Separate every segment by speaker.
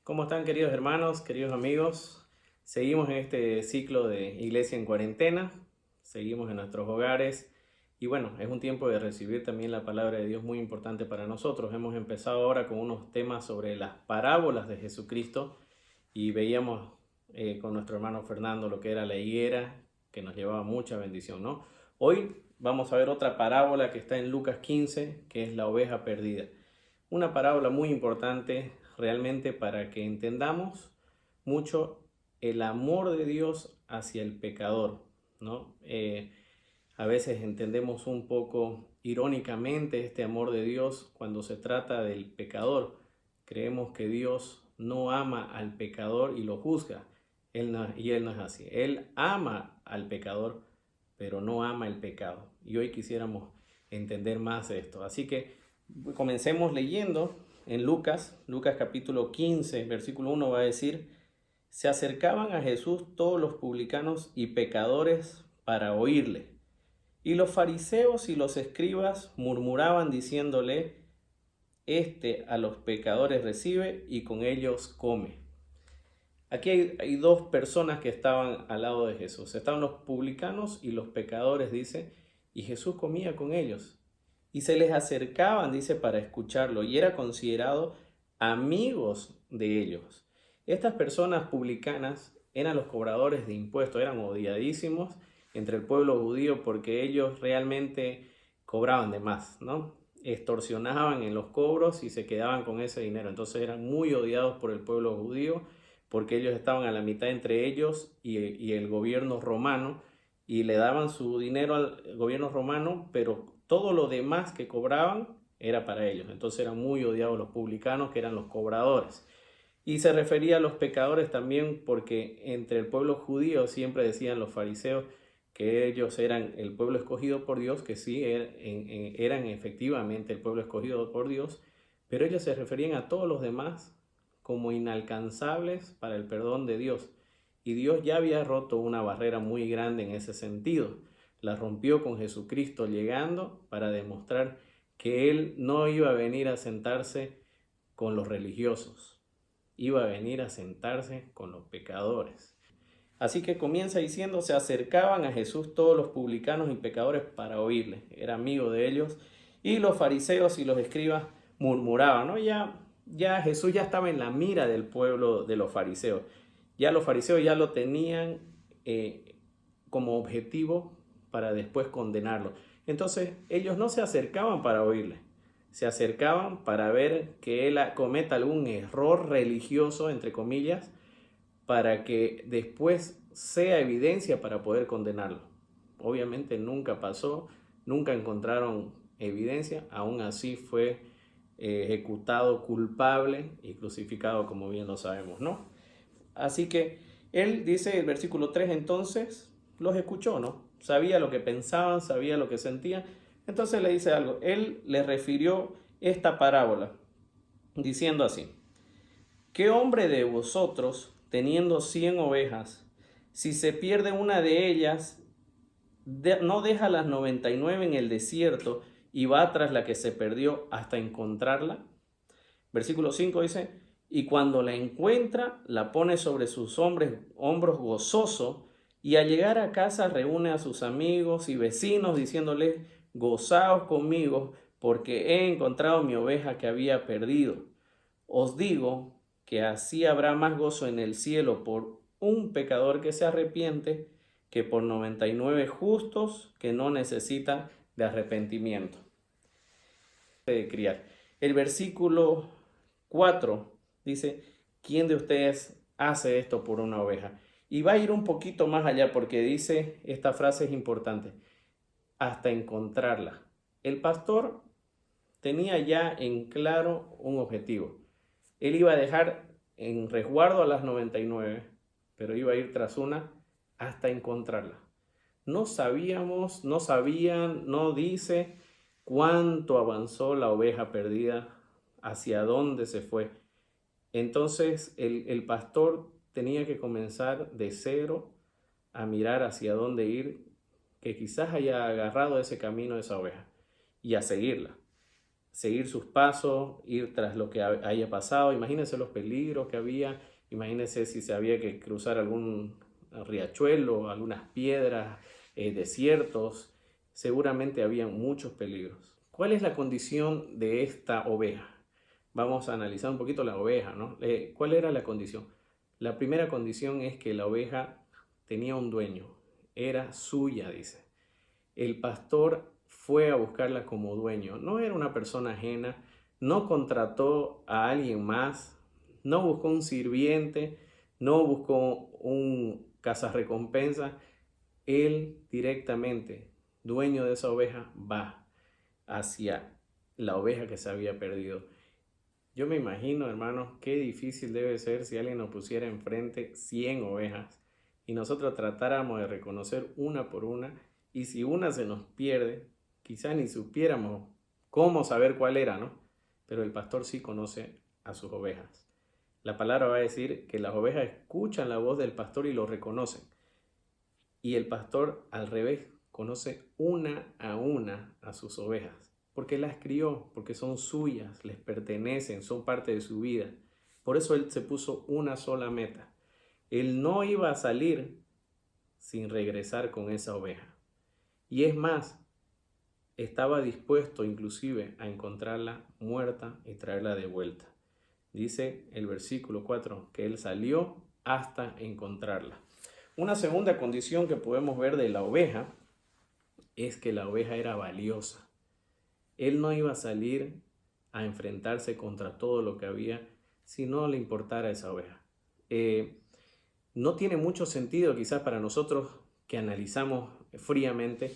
Speaker 1: ¿Cómo están, queridos hermanos, queridos amigos? Seguimos en este ciclo de Iglesia en Cuarentena, seguimos en nuestros hogares y bueno, es un tiempo de recibir también la palabra de Dios muy importante para nosotros. Hemos empezado ahora con unos temas sobre las parábolas de Jesucristo y veíamos con nuestro hermano Fernando lo que era la higuera, que nos llevaba mucha bendición, ¿no? Hoy vamos a ver otra parábola que está en Lucas 15, que es la oveja perdida. Una parábola muy importante realmente para que entendamos mucho el amor de Dios hacia el pecador, ¿no? A veces entendemos un poco irónicamente este amor de Dios cuando se trata del pecador. Creemos que Dios no ama al pecador y lo juzga. Él no es así. Él ama al pecador, pero no ama el pecado. Y hoy quisiéramos entender más esto. Así que comencemos leyendo en Lucas capítulo 15, versículo 1 va a decir: se acercaban a Jesús todos los publicanos y pecadores para oírle. Y los fariseos y los escribas murmuraban diciéndole: este a los pecadores recibe y con ellos come. Aquí hay dos personas que estaban al lado de Jesús. Estaban los publicanos y los pecadores, dice, y Jesús comía con ellos. Y se les acercaban, dice, para escucharlo, y era considerado amigos de ellos. Estas personas publicanas eran los cobradores de impuestos, eran odiadísimos entre el pueblo judío porque ellos realmente cobraban de más, ¿no? Extorsionaban en los cobros y se quedaban con ese dinero. Entonces eran muy odiados por el pueblo judío porque ellos estaban a la mitad entre ellos y el gobierno romano, y le daban su dinero al gobierno romano, pero todo lo demás que cobraban era para ellos. Entonces eran muy odiados los publicanos, que eran los cobradores. Y se refería a los pecadores también porque entre el pueblo judío siempre decían los fariseos que ellos eran el pueblo escogido por Dios, que sí, eran efectivamente el pueblo escogido por Dios, pero ellos se referían a todos los demás como inalcanzables para el perdón de Dios. Y Dios ya había roto una barrera muy grande en ese sentido. La rompió con Jesucristo llegando para demostrar que Él no iba a venir a sentarse con los religiosos, iba a venir a sentarse con los pecadores. Así que comienza diciendo: se acercaban a Jesús todos los publicanos y pecadores para oírle. Era amigo de ellos. Y los fariseos y los escribas murmuraban, ¿no? Ya Jesús ya estaba en la mira del pueblo de los fariseos. Ya los fariseos ya lo tenían como objetivo para después condenarlo. Entonces ellos no se acercaban para oírle, se acercaban para ver que él cometa algún error religioso, entre comillas, para que después sea evidencia para poder condenarlo. Obviamente nunca pasó, nunca encontraron evidencia, aún así fue ejecutado culpable y crucificado, como bien lo sabemos, ¿no? Así que él dice el versículo 3, entonces los escuchó, ¿no? Sabía lo que pensaban, sabía lo que sentían. Entonces le dice algo. Él le refirió esta parábola diciendo así: ¿qué hombre de vosotros, teniendo 100 ovejas, si se pierde una de ellas, no deja las 99 en el desierto y va tras la que se perdió hasta encontrarla? Versículo 5 dice: y cuando la encuentra, la pone sobre sus hombros gozoso, y al llegar a casa reúne a sus amigos y vecinos diciéndoles: gozaos conmigo, porque he encontrado mi oveja que había perdido. Os digo que así habrá más gozo en el cielo por un pecador que se arrepiente que por 99 justos que no necesitan de arrepentimiento. De criar. El versículo 4 dice: ¿quién de ustedes hace esto por una oveja? Y va a ir un poquito más allá porque dice, esta frase es importante: hasta encontrarla. El pastor tenía ya en claro un objetivo. Él iba a dejar en resguardo a las 99, pero iba a ir tras una hasta encontrarla. No sabíamos, no sabían, no dice cuánto avanzó la oveja perdida, hacia dónde se fue. Entonces el pastor tenía que comenzar de cero a mirar hacia dónde ir, que quizás haya agarrado ese camino de esa oveja, y a seguirla. seguir sus pasos, ir tras lo que haya pasado. Imagínense los peligros que había, imagínense si se había que cruzar algún riachuelo, algunas piedras, desiertos, seguramente había muchos peligros. ¿Cuál es la condición de esta oveja? Vamos a analizar un poquito la oveja, ¿no? ¿Cuál era la condición? La primera condición es que la oveja tenía un dueño, era suya, dice. El pastor fue a buscarla como dueño, no era una persona ajena, no contrató a alguien más, no buscó un sirviente, no buscó un cazarrecompensa. Él directamente, dueño de esa oveja, va hacia la oveja que se había perdido. Yo me imagino, hermanos, qué difícil debe ser si alguien nos pusiera enfrente 100 ovejas y nosotros tratáramos de reconocer una por una, y si una se nos pierde, quizá ni supiéramos cómo saber cuál era, ¿no? Pero el pastor sí conoce a sus ovejas. La palabra va a decir que las ovejas escuchan la voz del pastor y lo reconocen. Y el pastor, al revés, conoce una a sus ovejas, porque las crió, porque son suyas, les pertenecen, son parte de su vida. Por eso él se puso una sola meta. Él no iba a salir sin regresar con esa oveja. Y es más, estaba dispuesto inclusive a encontrarla muerta y traerla de vuelta. Dice el versículo 4 que él salió hasta encontrarla. Una segunda condición que podemos ver de la oveja es que la oveja era valiosa. Él no iba a salir a enfrentarse contra todo lo que había si no le importara esa oveja. No tiene mucho sentido quizás para nosotros que analizamos fríamente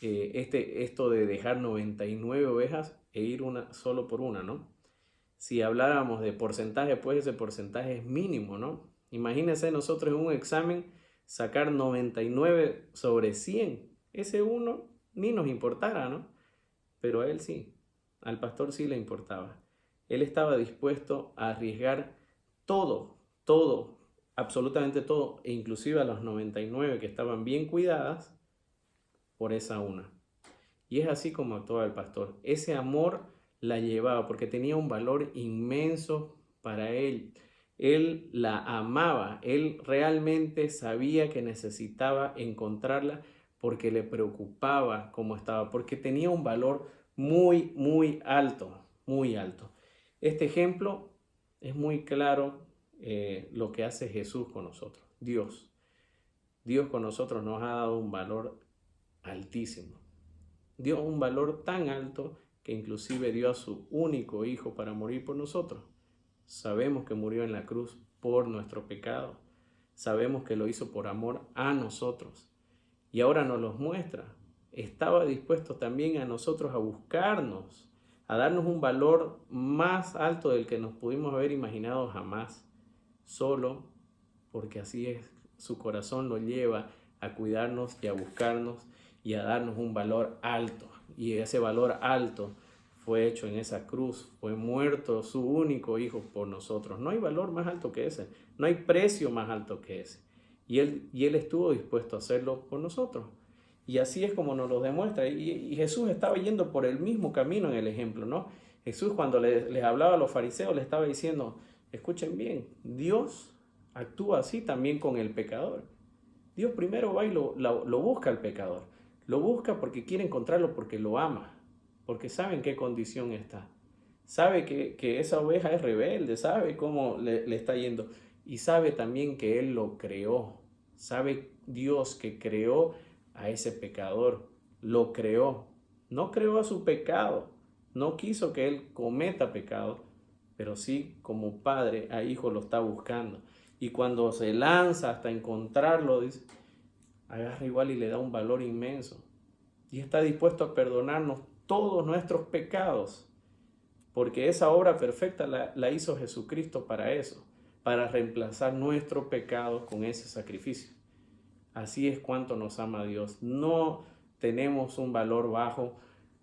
Speaker 1: esto de dejar 99 ovejas e ir una solo por una, ¿no? Si habláramos de porcentaje, pues ese porcentaje es mínimo, ¿no? Imagínense nosotros en un examen sacar 99 sobre 100. Ese uno ni nos importara, ¿no? Pero a él sí, al pastor sí le importaba. Él estaba dispuesto a arriesgar todo, absolutamente todo, e inclusive a los 99 que estaban bien cuidadas, por esa una. Y es así como actuaba el pastor. Ese amor la llevaba porque tenía un valor inmenso para él. Él la amaba, él realmente sabía que necesitaba encontrarla porque le preocupaba cómo estaba, porque tenía un valor muy alto, muy alto. Este ejemplo es muy claro lo que hace Jesús con nosotros. Dios con nosotros nos ha dado un valor altísimo. Dio un valor tan alto que inclusive dio a su único hijo para morir por nosotros. Sabemos que murió en la cruz por nuestro pecado. Sabemos que lo hizo por amor a nosotros. Y ahora nos los muestra. Estaba dispuesto también a nosotros a buscarnos, a darnos un valor más alto del que nos pudimos haber imaginado jamás. Solo porque así es, su corazón lo lleva a cuidarnos y a buscarnos y a darnos un valor alto. Y ese valor alto fue hecho en esa cruz, fue muerto su único hijo por nosotros. No hay valor más alto que ese, no hay precio más alto que ese. Y él estuvo dispuesto a hacerlo por nosotros. Y así es como nos lo demuestra. Y Jesús estaba yendo por el mismo camino en el ejemplo, ¿no? Jesús, cuando les hablaba a los fariseos, les estaba diciendo, escuchen bien, Dios actúa así también con el pecador. Dios primero va y lo busca al pecador. Lo busca porque quiere encontrarlo, porque lo ama, porque sabe en qué condición está. Sabe que esa oveja es rebelde, sabe cómo le está yendo. Y sabe también que Él lo creó. Sabe Dios que creó a ese pecador. Lo creó. No creó a su pecado. No quiso que Él cometa pecado. Pero sí, como padre a hijo lo está buscando. Y cuando se lanza hasta encontrarlo, dice, agarra igual y le da un valor inmenso. Y está dispuesto a perdonarnos todos nuestros pecados. Porque esa obra perfecta la hizo Jesucristo para eso. Para reemplazar nuestro pecado con ese sacrificio. Así es cuanto nos ama Dios. No tenemos un valor bajo.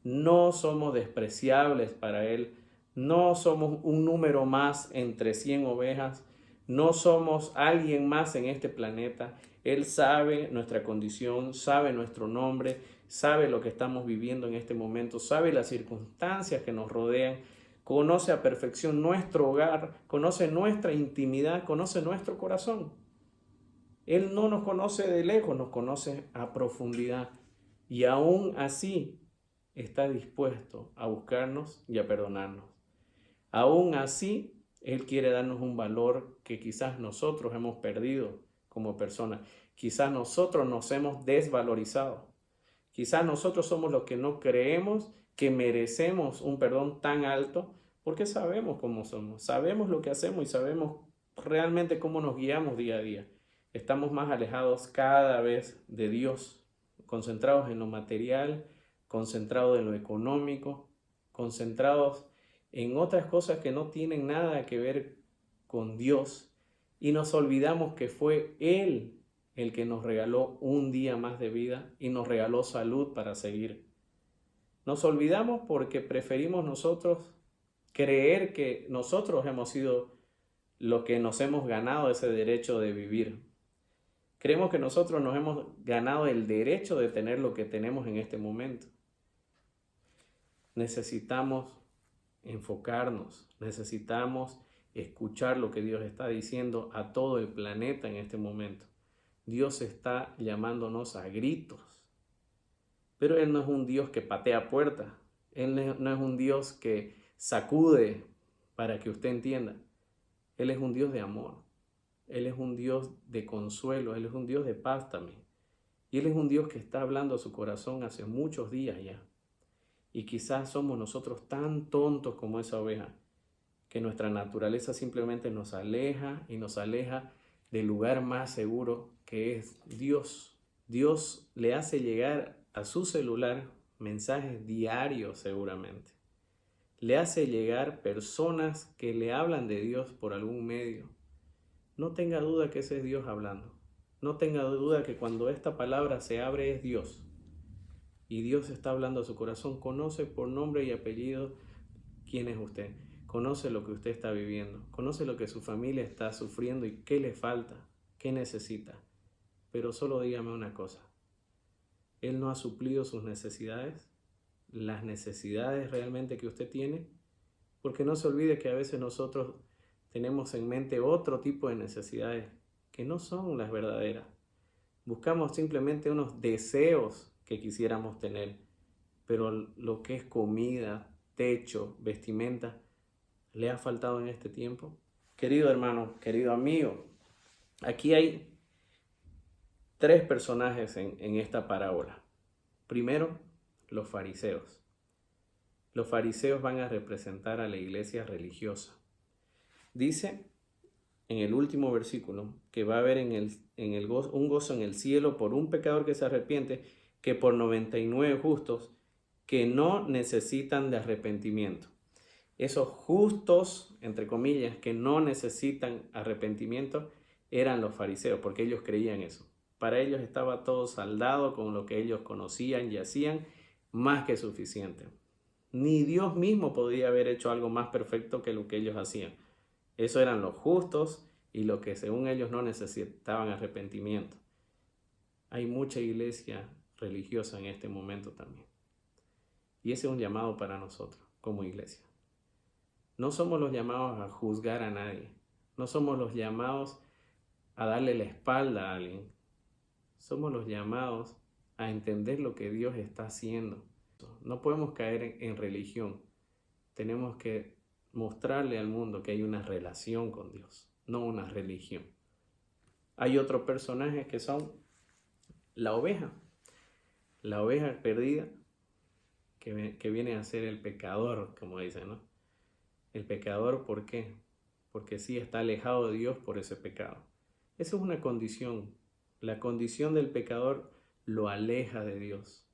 Speaker 1: No somos despreciables para Él. No somos un número más entre 100 ovejas. No somos alguien más en este planeta. Él sabe nuestra condición, sabe nuestro nombre, sabe lo que estamos viviendo en este momento, sabe las circunstancias que nos rodean, conoce a perfección nuestro hogar, conoce nuestra intimidad, conoce nuestro corazón. Él no nos conoce de lejos, nos conoce a profundidad y aún así está dispuesto a buscarnos y a perdonarnos. Aún así, Él quiere darnos un valor que quizás nosotros hemos perdido como personas. Quizás nosotros nos hemos desvalorizado. Quizás nosotros somos los que no creemos que merecemos un perdón tan alto porque sabemos cómo somos, sabemos lo que hacemos y sabemos realmente cómo nos guiamos día a día. Estamos más alejados cada vez de Dios, concentrados en lo material, concentrados en lo económico, concentrados en otras cosas que no tienen nada que ver con Dios y nos olvidamos que fue Él el que nos regaló un día más de vida y nos regaló salud para seguir. Nos olvidamos porque preferimos nosotros creer que nosotros hemos sido los que nos hemos ganado ese derecho de vivir. Creemos que nosotros nos hemos ganado el derecho de tener lo que tenemos en este momento. Necesitamos enfocarnos, necesitamos escuchar lo que Dios está diciendo a todo el planeta en este momento. Dios está llamándonos a gritos, pero Él no es un Dios que patea puertas, Él no es un Dios que sacude para que usted entienda. Él es un Dios de amor, Él es un Dios de consuelo, Él es un Dios de paz también. Y Él es un Dios que está hablando a su corazón hace muchos días ya. Y quizás somos nosotros tan tontos como esa oveja, que nuestra naturaleza simplemente nos aleja y nos aleja del lugar más seguro que es Dios. Dios le hace llegar a su celular mensajes diarios seguramente. Le hace llegar personas que le hablan de Dios por algún medio. No tenga duda que ese es Dios hablando. No tenga duda que cuando esta palabra se abre es Dios. Y Dios está hablando a su corazón. Conoce por nombre y apellido quién es usted. Conoce lo que usted está viviendo. Conoce lo que su familia está sufriendo y qué le falta, qué necesita. Pero solo dígame una cosa. Él no ha suplido sus necesidades, las necesidades realmente que usted tiene, porque no se olvide que a veces nosotros tenemos en mente otro tipo de necesidades que no son las verdaderas. Buscamos simplemente unos deseos que quisiéramos tener, pero lo que es comida, techo, vestimenta, ¿le ha faltado en este tiempo? Querido hermano, querido amigo, aquí hay tres personajes en esta parábola. Primero, los fariseos. Los fariseos van a representar a la iglesia religiosa. Dice en el último versículo que va a haber un gozo en el cielo por un pecador que se arrepiente, que por 99 justos que no necesitan de arrepentimiento. Esos justos, entre comillas, que no necesitan arrepentimiento, eran los fariseos, porque ellos creían eso. Para ellos estaba todo saldado con lo que ellos conocían y hacían, más que suficiente. Ni Dios mismo podía haber hecho algo más perfecto que lo que ellos hacían. Eso eran los justos y lo que según ellos no necesitaban arrepentimiento. Hay mucha iglesia religiosa en este momento también. Y ese es un llamado para nosotros como iglesia. No somos los llamados a juzgar a nadie. No somos los llamados a darle la espalda a alguien. Somos los llamados a entender lo que Dios está haciendo. No podemos caer en religión. Tenemos que mostrarle al mundo que hay una relación con Dios, no una religión. Hay otros personajes que son la oveja perdida, que viene a ser el pecador, como dicen, ¿no? El pecador, ¿por qué? Porque sí está alejado de Dios por ese pecado. Esa es una condición. La condición del pecador lo aleja de Dios.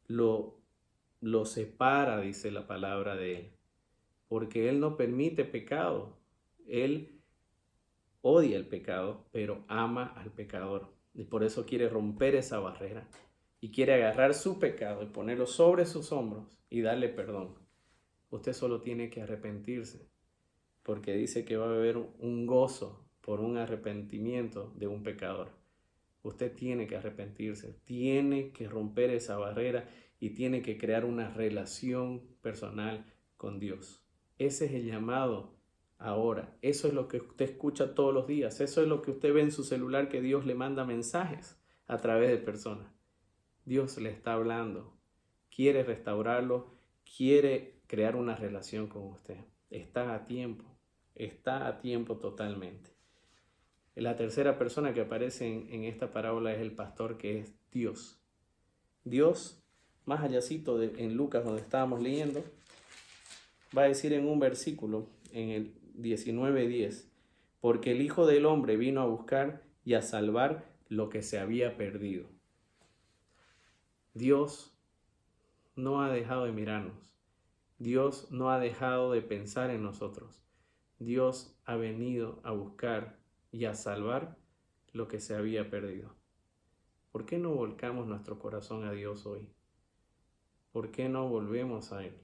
Speaker 1: Lo separa, dice la palabra de Él. Porque Él no permite pecado. Él odia el pecado, pero ama al pecador. Y por eso quiere romper esa barrera. Y quiere agarrar su pecado y ponerlo sobre sus hombros y darle perdón. Usted solo tiene que arrepentirse. Porque dice que va a haber un gozo por un arrepentimiento de un pecador. Usted tiene que arrepentirse, tiene que romper esa barrera y tiene que crear una relación personal con Dios. Ese es el llamado ahora. Eso es lo que usted escucha todos los días. Eso es lo que usted ve en su celular, que Dios le manda mensajes a través de personas. Dios le está hablando, quiere restaurarlo, quiere crear una relación con usted. Está a tiempo totalmente. La tercera persona que aparece en esta parábola es el pastor, que es Dios. Dios, más allácito en Lucas, donde estábamos leyendo, va a decir en un versículo, en el 19:10, porque el Hijo del Hombre vino a buscar y a salvar lo que se había perdido. Dios no ha dejado de mirarnos. Dios no ha dejado de pensar en nosotros. Dios ha venido a buscar y a salvar lo que se había perdido. ¿Por qué no volcamos nuestro corazón a Dios hoy? ¿Por qué no volvemos a Él?